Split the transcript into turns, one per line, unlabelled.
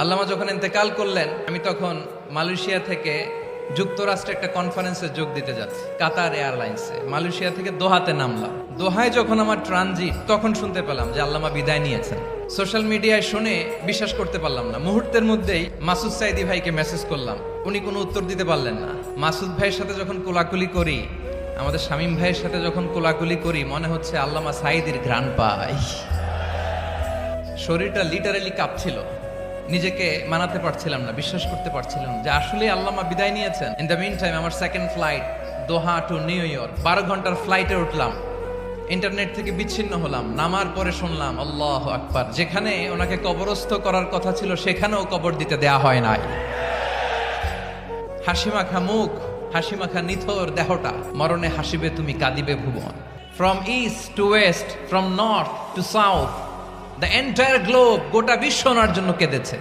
আল্লামা যখন ইন্তেকাল করলেন, আমি তখন মালয়েশিয়া থেকে যুক্তরাষ্ট্রে একটা কনফারেন্সে যোগ দিতে যাচ্ছি, কাতার এয়ারলাইন্সে। মালয়েশিয়া থেকে দোহাতে নামলাম। দোহায় যখন আমার ট্রানজিট, তখন শুনতে পেলাম যে আল্লামা বিদায় নিয়েছেন। সোশ্যাল মিডিয়ায় শুনে বিশ্বাস করতে পারলাম না। মুহূর্তের মধ্যেই মাসুদ সাইদি ভাইকে মেসেজ করলাম, উনি কোনো উত্তর দিতে পারলেন না। মাসুদ ভাইয়ের সাথে যখন কোলাকুলি করি, আমাদের শামীম ভাইয়ের সাথে যখন কোলাকুলি করি, মনে হচ্ছে আল্লামা সাইদির ঘ্রাণ পাই। শরীরটা লিটারালি কাঁপছিল, নিজেকে মানাতে পারছিলাম না, বিশ্বাস করতে পারছিলাম যে আসলে আল্লামা বিদায় নিয়েছেন। ইন দ্য মিন টাইম আমার সেকেন্ড ফ্লাইট দোহা টু নিউ ইয়র্ক, 12 ঘন্টার ফ্লাইটে উঠলাম। ইন্টারনেট থেকে বিচ্ছিন্ন হলাম। নামার পরে শুনলাম আল্লাহু আকবার, যেখানে ওনাকে কবরস্থ করার কথা ছিল সেখানেও কবর দিতে দেয়া হয় নাই। হাসিমাখা মুখ, হাসিমাখা নিথর দেহটা, মরণে হাসিবে তুমি কাঁদিবে ভুবন। From east to west, from north to south, the entire globe, গোটা বিশ্ব ওনার জন্য কেঁদেছে।